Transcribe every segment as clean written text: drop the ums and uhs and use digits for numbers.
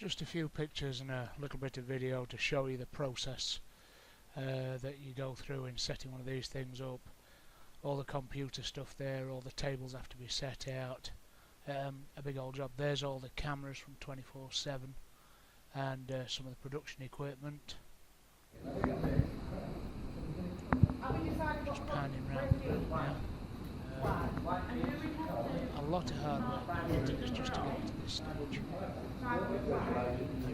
just a few pictures and a little bit of video to show you the process that you go through in setting one of these things up. All the computer stuff there, all the tables have to be set out. A big old job. There's all the cameras from 24/7 and some of the production equipment. Just panning around the group now. A lot of hard work into this just to get to this stage. As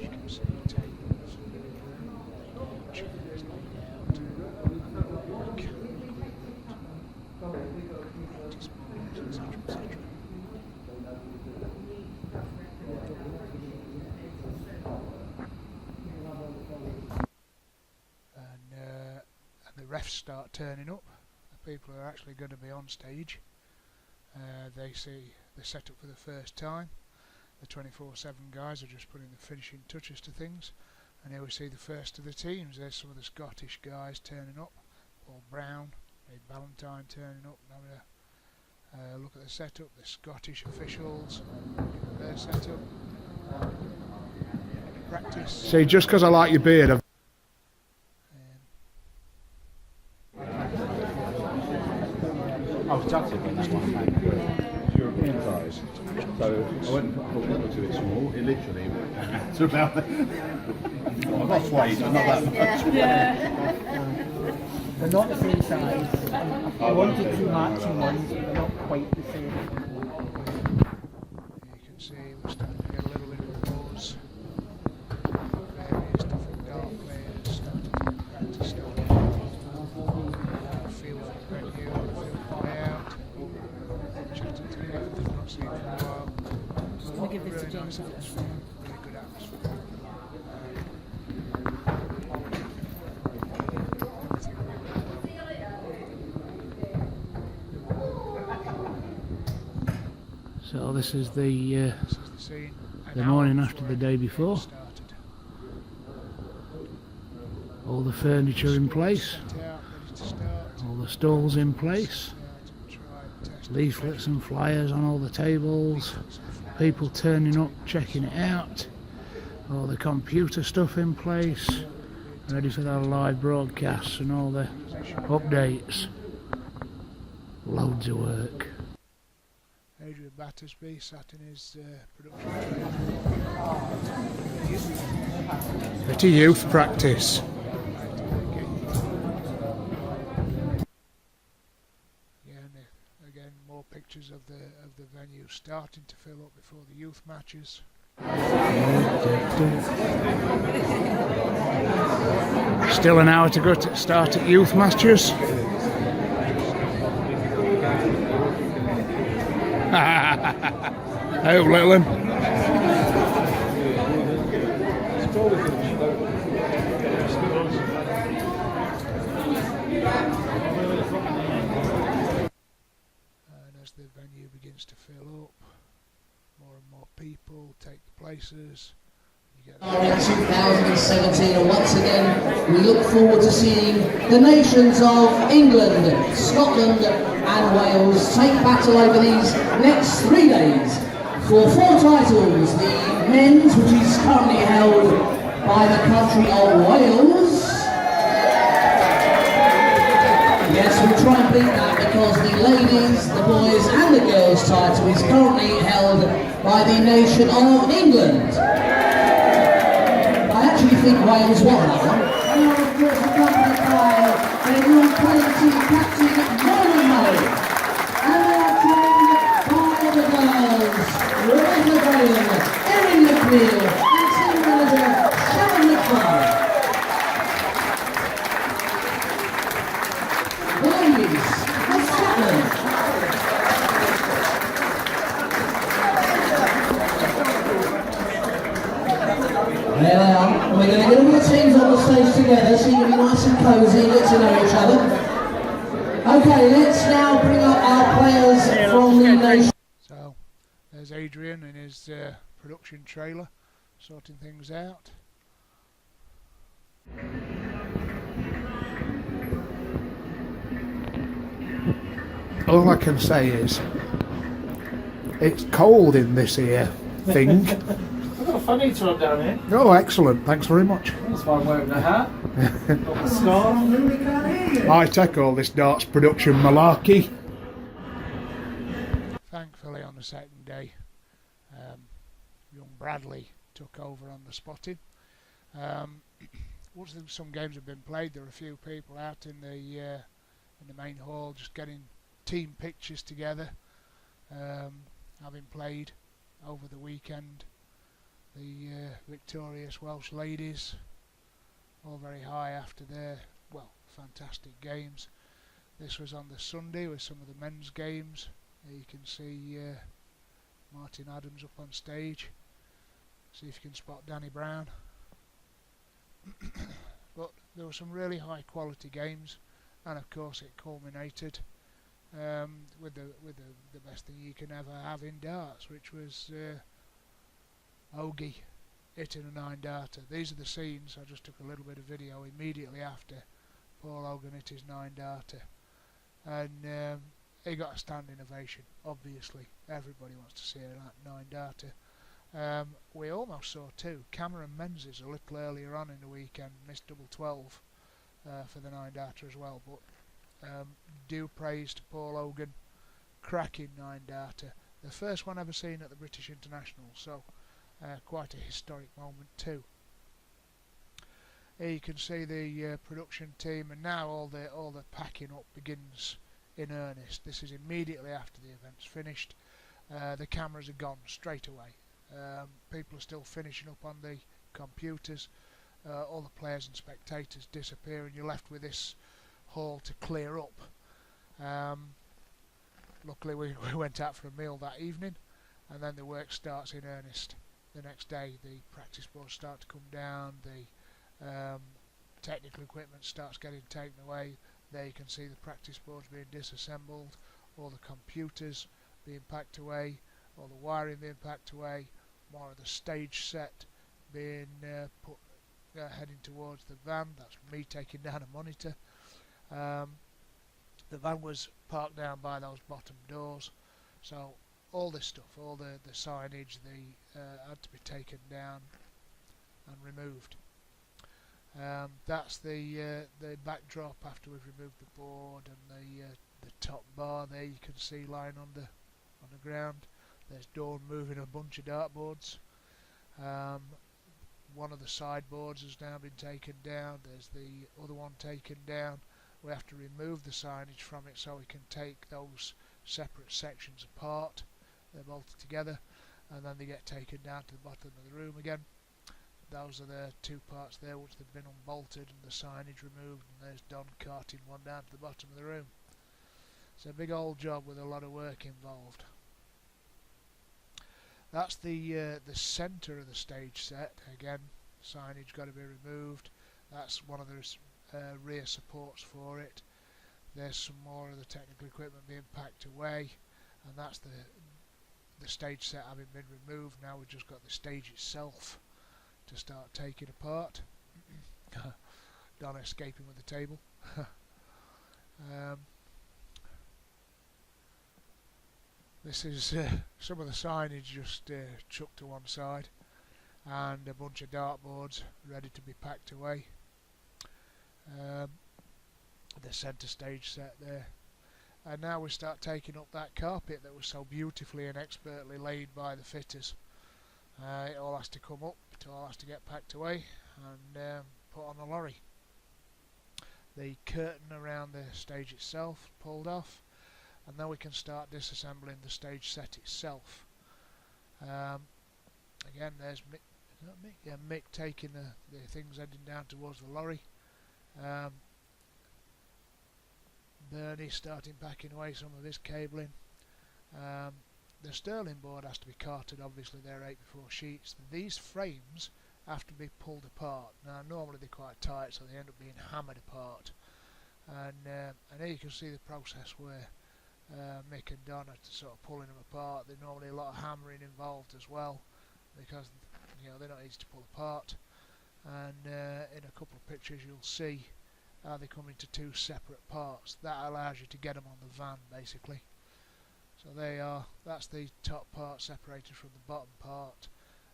you can see, tables, chairs laid out, practice boards, etc. And the refs start turning up. The people who are actually going to be on stage. They see the setup for the first time. The 24/7 guys are just putting the finishing touches to things. And here we see the first of the teams. There's some of the Scottish guys turning up. Paul Brown, Ed Ballantyne turning up. Having a look at the setup. The Scottish officials, their setup. Practice. See, just because I like your beard, I've I was gutted when that one came through. It's European size. So I went and thought it was too small. It literally to about I'm not swayed, but not that much. Yeah. They're not the same size. I wanted two matching ones, but they're not quite the same. You can see we're starting to get a little bit of a buzz. Various different dart players starting to practice stuff. Feel for the venue, feel for the layout. Chatting to them, they've not seen for a while. I'll give this to James. Really good atmosphere. So this is the Scene. morning after the day before. Started. All the furniture in place, Set out, ready to start. all the stalls in place, Try and test leaflets and flyers on all the tables, people turning up, checking it out, all the computer stuff in place, ready for their live broadcasts and all the updates. Loads of work. Adrian Battersby sat in his production. bit of youth practice. Again, more pictures of the venue starting to fill up before the youth matches. Still an hour to go to start at youth matches. Oh, little one. And as the venue begins to fill up, more and more people take the places. You get In 2017, and once again we look forward to seeing the nations of England, Scotland and Wales take battle over these next 3 days for 4 titles. The men's, which is currently held by the country of Wales. Yes, we'll try and beat that because the ladies, the boys and the girls title is currently held by the nation of England. I actually think Wales won that one. And of course accompanied by their new quality captain, Rowan Murray. And they are joined by the girls, Rebecca Graham, Erin McNeil, and team manager, Sharon McFarlane. The ladies of Scotland. There they are. We're going to get all the teams on the stage together so you can be nice and cosy, get to know each other. Okay, let's now bring up our players from the nation. So there's Adrian in his production trailer sorting things out. All I can say is, it's cold in this here thing. funny to rub down here. Oh, excellent. Thanks very much. That's why I'm wearing the hat. Got the scarf. I take all this darts production malarkey. Thankfully, on the second day, young Bradley took over on the spotting. Once some games have been played, there are a few people out in the main hall just getting team pictures together, having played over the weekend. The victorious Welsh ladies, all very high after their, well, fantastic games. This was on the Sunday with some of the men's games. There you can see Martin Adams up on stage. See if you can spot Danny Brown. But there were some really high quality games, and of course it culminated with the best thing you can ever have in darts, which was Ogie hitting a 9-darter. These are the scenes. I just took a little bit of video immediately after Paul Hogan hit his 9-darter, and he got a standing ovation. Obviously, everybody wants to see a 9-darter. We almost saw two. Cameron Menzies a little earlier on in the weekend missed double 12 for the 9-darter as well, but due praise to Paul Hogan, cracking 9-darter, the first one ever seen at the British International, so quite a historic moment too. Here you can see the production team, and now all the packing up begins in earnest. This is immediately after the event's finished. The cameras are gone straight away. People are still finishing up on the computers. All the players and spectators disappear, and you're left with this hall to clear up. Luckily we went out for a meal that evening, and then the work starts in earnest the next day. The practice boards start to come down, the technical equipment starts getting taken away. There you can see the practice boards being disassembled, all the computers being packed away, all the wiring being packed away, more of the stage set being put heading towards the van. That's me taking down a monitor. The van was parked down by those bottom doors, so all this stuff, all the signage, had to be taken down and removed. That's the backdrop after we've removed the board, and the top bar there you can see lying on the ground. There's Dawn moving a bunch of dartboards. One of the sideboards has now been taken down. There's the other one taken down. We have to remove the signage from it so we can take those separate sections apart. They're bolted together, and then they get taken down to the bottom of the room again. Those are the two parts there which they've been unbolted and the signage removed, and there's Don carting one down to the bottom of the room. It's a big old job with a lot of work involved. That's the centre of the stage set. Again, signage got to be removed. That's one of the rear supports for it. There's some more of the technical equipment being packed away, and that's the stage set having been removed. Now we've just got the stage itself to start taking apart. Donna escaping with the table. This is some of the signage just chucked to one side, and a bunch of dartboards ready to be packed away. The centre stage set there, and now we start taking up that carpet that was so beautifully and expertly laid by the fitters. It all has to come up, it all has to get packed away and put on a lorry. The curtain around the stage itself pulled off, and then we can start disassembling the stage set itself. Again, there's Mick, is that Mick? Yeah, Mick taking the things heading down towards the lorry. Bernie starting packing away some of his cabling. The Sterling board has to be carted, obviously they're 8x4 sheets. These frames have to be pulled apart. Now normally they're quite tight, so they end up being hammered apart. And here you can see the process where Mick and Don are sort of pulling them apart. There's normally a lot of hammering involved as well, because they're not easy to pull apart. And in a couple of pictures you'll see how they come into two separate parts. That allows you to get them on the van basically. So they are, that's the top part separated from the bottom part,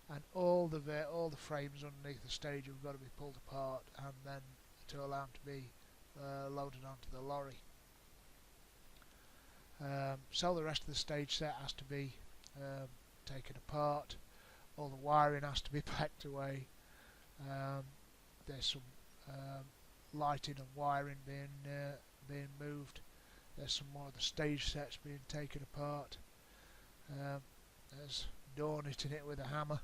and all all the frames underneath the stage have got to be pulled apart and then to allow them to be loaded onto the lorry. So the rest of the stage set has to be taken apart. All the wiring has to be packed away. There's some lighting and wiring being moved. There's some more of the stage sets being taken apart. There's Dawn hitting it with a hammer,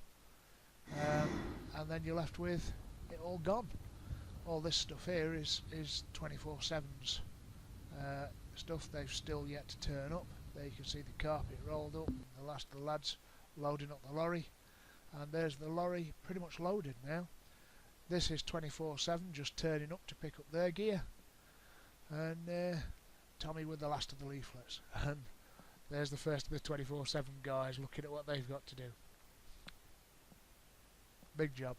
and then you're left with it all gone. All this stuff here is 24/7's stuff. They've still yet to turn up. There you can see the carpet rolled up, the last of the lads loading up the lorry, and there's the lorry pretty much loaded now. This is 24/7 just turning up to pick up their gear, and Tommy with the last of the leaflets, and there's the first of the 24/7 guys looking at what they've got to do. Big job.